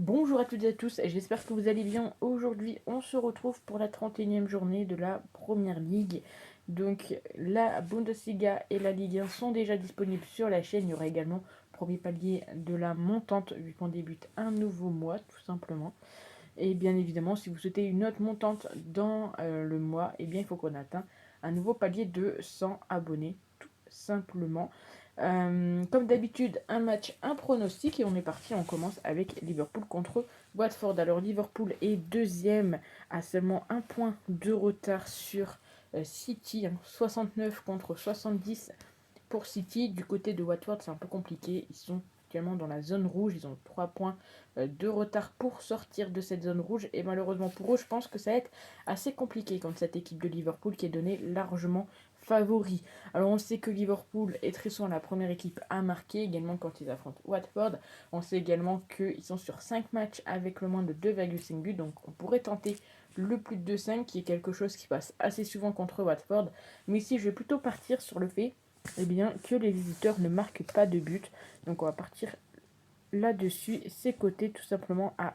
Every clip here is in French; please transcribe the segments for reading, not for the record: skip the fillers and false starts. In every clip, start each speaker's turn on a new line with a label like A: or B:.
A: Bonjour à toutes et à tous, j'espère que vous allez bien. Aujourd'hui, on se retrouve pour la 31e journée de la Première Ligue. Donc, la Bundesliga et la Ligue 1 sont déjà disponibles sur la chaîne. Il y aura également le premier palier de la montante, vu qu'on débute un nouveau mois, tout simplement. Et bien évidemment, si vous souhaitez une note montante dans le mois, eh bien, il faut qu'on atteigne un nouveau palier de 100 abonnés, tout simplement. Comme d'habitude, un match, un pronostic et on est parti. On commence avec Liverpool contre Watford. Alors Liverpool est deuxième à seulement un point de retard sur City, 69 contre 70 pour City. Du côté de Watford, c'est un peu compliqué. Ils sont actuellement dans la zone rouge. Ils ont 3 points de retard pour sortir de cette zone rouge. Et malheureusement pour eux, je pense que ça va être assez compliqué contre cette équipe de Liverpool qui est donnée largement favori. Alors on sait que Liverpool est très souvent la première équipe à marquer, également quand ils affrontent Watford. On sait également qu'ils sont sur 5 matchs avec le moins de 2,5 buts. Donc on pourrait tenter le plus de 5 qui est quelque chose qui passe assez souvent contre Watford. Mais ici je vais plutôt partir sur le fait que les visiteurs ne marquent pas de but. Donc on va partir là-dessus. C'est coté tout simplement à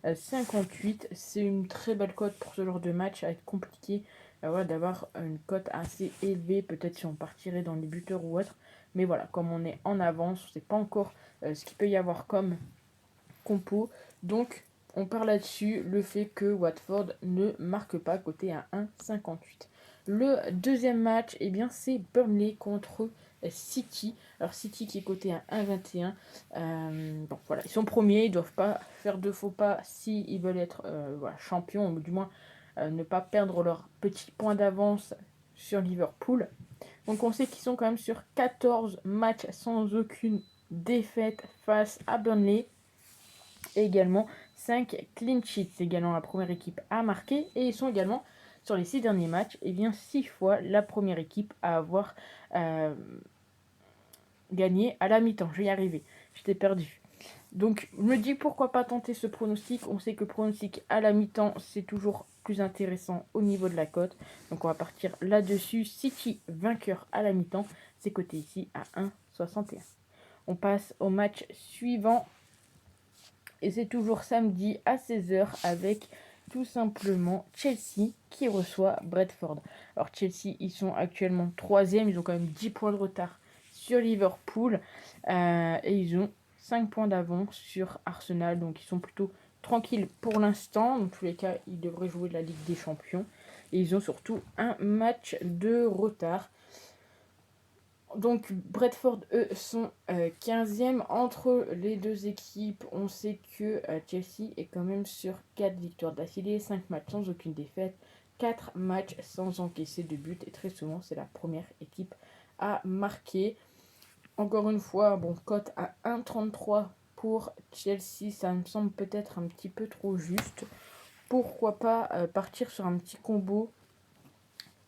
A: 1,58. C'est une très belle cote pour ce genre de match. Ça va être compliqué d'avoir une cote assez élevée. Peut-être si on partirait dans les buteurs ou autre. Mais voilà, comme on est en avance, on ne sait pas encore ce qu'il peut y avoir comme compo. Donc on part là-dessus, le fait que Watford ne marque pas côté à 1,58. Le deuxième match, c'est Burnley contre City. Alors City qui est coté à 1,21. Donc voilà, ils sont premiers, ils ne doivent pas faire de faux pas s'ils veulent être champions, ou du moins ne pas perdre leur petit point d'avance sur Liverpool. Donc on sait qu'ils sont quand même sur 14 matchs sans aucune défaite face à Burnley. Et également 5 clean sheets. C'est également la première équipe à marquer. Et ils sont également sur les 6 derniers matchs, 6 fois la première équipe à avoir gagné à la mi-temps. Je vais y arriver. J'étais perdu. Donc, je me dis pourquoi pas tenter ce pronostic. On sait que pronostic à la mi-temps, c'est toujours plus intéressant au niveau de la cote. Donc, on va partir là-dessus. City vainqueur à la mi-temps, c'est coté ici à 1,61. On passe au match suivant. Et c'est toujours samedi à 16h avec tout simplement Chelsea qui reçoit Brentford. Alors Chelsea, ils sont actuellement 3e, ils ont quand même 10 points de retard sur Liverpool. Et ils ont 5 points d'avance sur Arsenal. Donc ils sont plutôt tranquilles pour l'instant. Dans tous les cas, ils devraient jouer la Ligue des Champions. Et ils ont surtout un match de retard. Donc Bradford, eux, sont 15e entre les deux équipes. On sait que Chelsea est quand même sur 4 victoires d'affilée, 5 matchs sans aucune défaite, 4 matchs sans encaisser de but. Et très souvent, c'est la première équipe à marquer. Encore une fois, bon, cote à 1,33 pour Chelsea, ça me semble peut-être un petit peu trop juste. Pourquoi pas partir sur un petit combo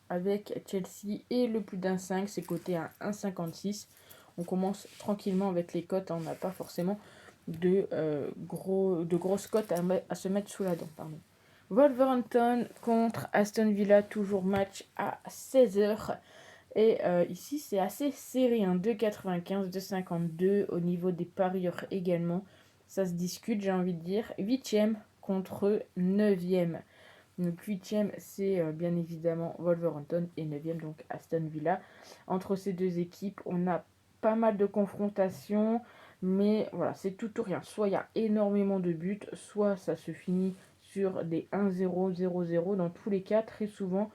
A: avec Chelsea et le plus d'un 5, c'est coté à 1,56. On commence tranquillement avec les cotes, on n'a pas forcément de grosses cotes à se mettre sous la dent. Pardon. Wolverhampton contre Aston Villa, toujours match à 16h. Et ici, c'est assez serré, 2,95, 2,52 au niveau des parieurs également. Ça se discute, j'ai envie de dire. 8e contre 9e. Donc 8e, c'est bien évidemment Wolverhampton et 9e, donc Aston Villa. Entre ces deux équipes, on a pas mal de confrontations, mais voilà, c'est tout ou rien. Soit il y a énormément de buts, soit ça se finit sur des 1-0, 0-0. Dans tous les cas, très souvent,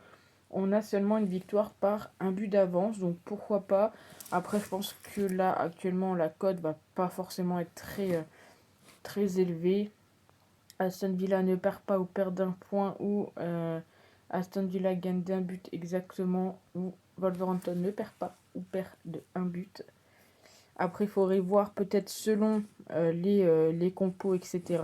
A: on a seulement une victoire par un but d'avance, donc pourquoi pas. Après, je pense que là, actuellement, la cote va pas forcément être très élevée. Aston Villa ne perd pas ou perd d'un point, ou Aston Villa gagne d'un but exactement, ou Wolverhampton ne perd pas ou perd de un but. Après, il faudrait voir peut-être selon les compos, etc.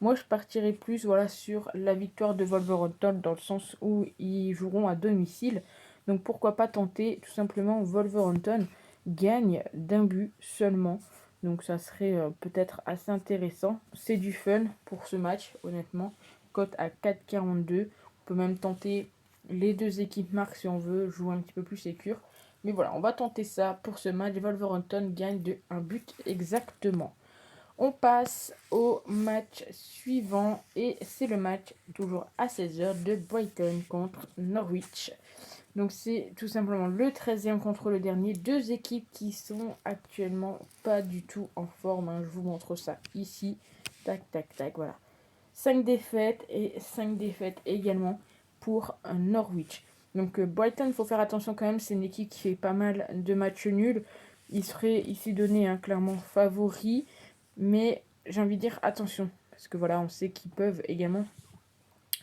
A: Moi, je partirais plus sur la victoire de Wolverhampton dans le sens où ils joueront à domicile. Donc pourquoi pas tenter tout simplement Wolverhampton gagne d'un but seulement. Donc ça serait peut-être assez intéressant. C'est du fun pour ce match, honnêtement. Cote à 4,42. On peut même tenter les deux équipes marques si on veut jouer un petit peu plus sécure. Mais voilà, on va tenter ça pour ce match. Wolverhampton gagne de un but exactement. On passe au match suivant et c'est le match toujours à 16h de Brighton contre Norwich. Donc c'est tout simplement le 13e contre le dernier. Deux équipes qui sont actuellement pas du tout en forme. Hein. Je vous montre ça ici. Tac, tac, tac, voilà. 5 défaites et 5 défaites également pour Norwich. Donc Brighton, il faut faire attention quand même. C'est une équipe qui fait pas mal de matchs nuls. Il serait ici donné clairement favori. Mais j'ai envie de dire attention. Parce que voilà, on sait qu'ils peuvent également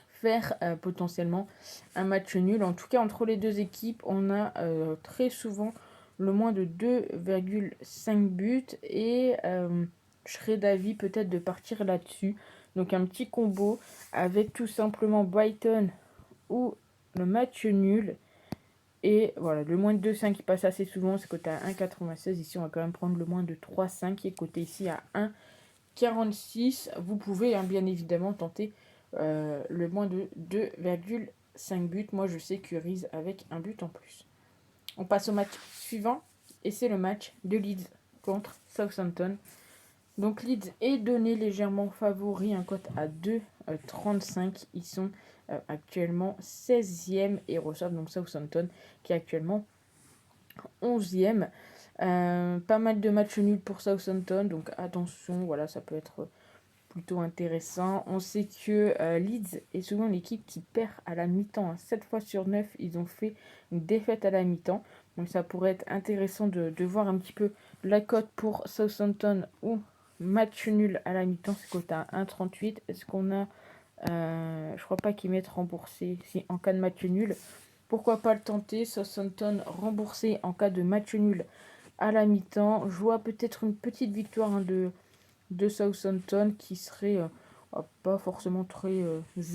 A: faire potentiellement un match nul. En tout cas, entre les deux équipes, on a très souvent le moins de 2,5 buts. Et je serais d'avis peut-être de partir là-dessus. Donc un petit combo avec tout simplement Brighton ou le match nul. Et voilà, le moins de 2,5 qui passe assez souvent, c'est coté à 1,96. Ici, on va quand même prendre le moins de 3,5 qui est coté ici à 1,46. Vous pouvez bien évidemment tenter le moins de 2,5 buts. Moi, je sécurise avec un but en plus. On passe au match suivant. Et c'est le match de Leeds contre Southampton. Donc Leeds est donné légèrement favori, un cote à 2,35. Ils sont actuellement 16e et reçoivent donc Southampton qui est actuellement 11e. Pas mal de matchs nuls pour Southampton, donc attention, voilà, ça peut être plutôt intéressant. On sait que Leeds est souvent l'équipe qui perd à la mi-temps. 7 fois sur 9, ils ont fait une défaite à la mi-temps. Donc ça pourrait être intéressant de voir un petit peu la cote pour Southampton ou match nul à la mi-temps. C'est coté à 1,38. Est-ce qu'on a... je crois pas qu'ils mettent remboursé si en cas de match nul. Pourquoi pas le tenter? Southampton remboursé en cas de match nul à la mi-temps. Je vois peut-être une petite victoire de Southampton qui serait pas forcément très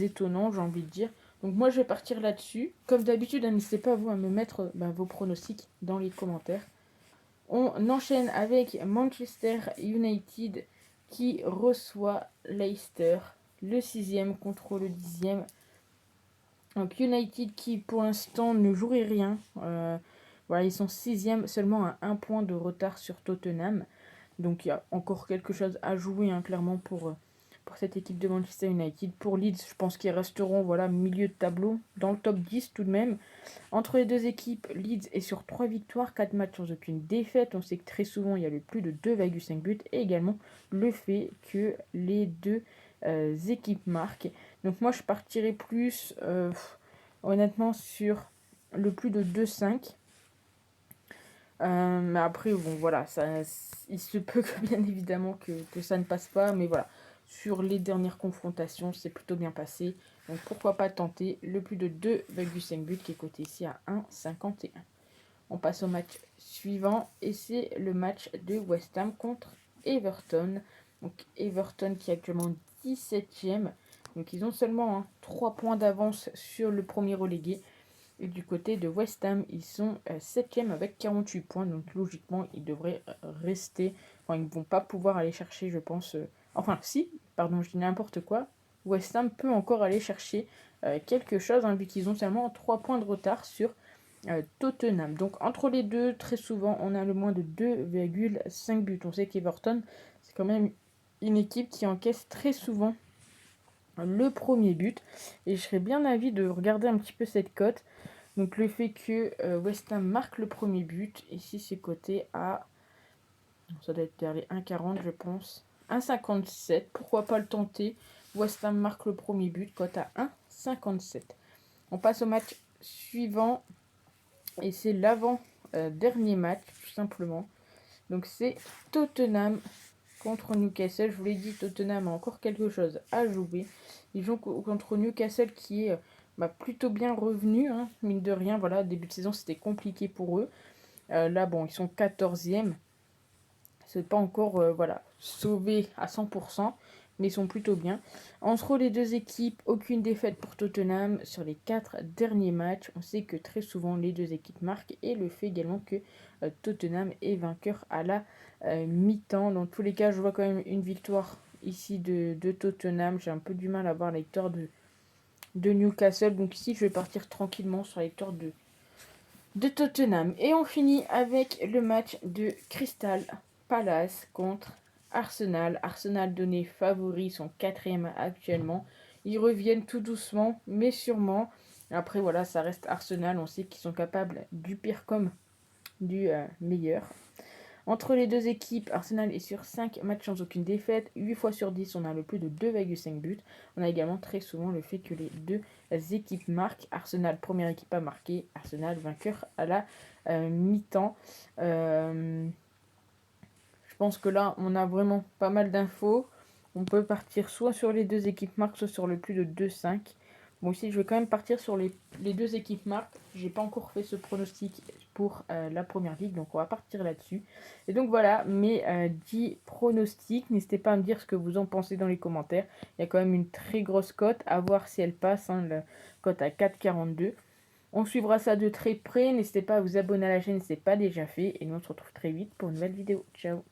A: étonnant, j'ai envie de dire. Donc moi je vais partir là-dessus. Comme d'habitude, n'hésitez pas vous à me mettre vos pronostics dans les commentaires. On enchaîne avec Manchester United qui reçoit Leicester, le 6e contre le 10e. Donc United qui pour l'instant ne jouerait rien. Voilà, ils sont 6e seulement à 1 point de retard sur Tottenham. Donc il y a encore quelque chose à jouer clairement pour cette équipe de Manchester United. Pour Leeds, je pense qu'ils resteront milieu de tableau, dans le top 10 tout de même. Entre les deux équipes, Leeds est sur 3 victoires, 4 matchs sans aucune défaite. On sait que très souvent il y a le plus de 2,5 buts. Et également le fait que les deux équipes marquent. Donc moi je partirais plus honnêtement sur le plus de 2,5. Mais après, bon, voilà, il se peut que bien évidemment que ça ne passe pas. Mais voilà, sur les dernières confrontations, c'est plutôt bien passé. Donc pourquoi pas tenter le plus de 2,5 buts qui est coté ici à 1,51. On passe au match suivant et c'est le match de West Ham contre Everton. Donc Everton qui est actuellement 17e. Donc ils ont seulement 3 points d'avance sur le premier relégué. Et du côté de West Ham, ils sont 7e avec 48 points. Donc logiquement, ils devraient rester. Enfin, ils ne vont pas pouvoir aller chercher, je pense. Enfin, si, pardon, je dis n'importe quoi. West Ham peut encore aller chercher quelque chose, vu qu'ils ont seulement 3 points de retard sur Tottenham. Donc entre les deux, très souvent, on a le moins de 2,5 buts. On sait qu'Everton, c'est quand même une équipe qui encaisse très souvent le premier but. Et je serais bien d'avis de regarder un petit peu cette cote. Donc le fait que West Ham marque le premier but, ici c'est coté à, ça doit être vers les 1,40 je pense, 1,57, pourquoi pas le tenter. West Ham marque le premier but, cote à 1,57. On passe au match suivant, et c'est l'avant-dernier match, tout simplement. Donc c'est Tottenham contre Newcastle. Je vous l'ai dit, Tottenham a encore quelque chose à jouer. Ils jouent contre Newcastle qui est plutôt bien revenu, mine de rien. Voilà, début de saison, c'était compliqué pour eux. Là, bon, ils sont 14e. C'est pas encore sauvé à 100%, mais ils sont plutôt bien. Entre les deux équipes, aucune défaite pour Tottenham sur les 4 derniers matchs. On sait que très souvent, les deux équipes marquent et le fait également que Tottenham est vainqueur à la mi-temps. Dans tous les cas, je vois quand même une victoire ici de Tottenham. J'ai un peu du mal à voir la victoire de Newcastle. Donc ici, je vais partir tranquillement sur la victoire de Tottenham. Et on finit avec le match de Crystal Palace contre Arsenal. Arsenal donné favori, sont quatrième actuellement. Ils reviennent tout doucement, mais sûrement. Après, voilà, ça reste Arsenal. On sait qu'ils sont capables du pire comme du meilleur. Entre les deux équipes, Arsenal est sur 5 matchs sans aucune défaite. 8 fois sur 10, on a le plus de 2,5 buts. On a également très souvent le fait que les deux équipes marquent. Arsenal, première équipe à marquer. Arsenal, vainqueur à la mi-temps. Je pense que là, on a vraiment pas mal d'infos. On peut partir soit sur les deux équipes marques, soit sur le plus de 2,5. Bon, ici, je vais quand même partir sur les deux équipes marques. J'ai pas encore fait ce pronostic pour la première ligue, donc on va partir là-dessus. Et donc voilà, mes 10 pronostics. N'hésitez pas à me dire ce que vous en pensez dans les commentaires. Il y a quand même une très grosse cote, à voir si elle passe. La cote à 4,42. On suivra ça de très près. N'hésitez pas à vous abonner à la chaîne si ce n'est pas déjà fait. Et nous, on se retrouve très vite pour une nouvelle vidéo. Ciao!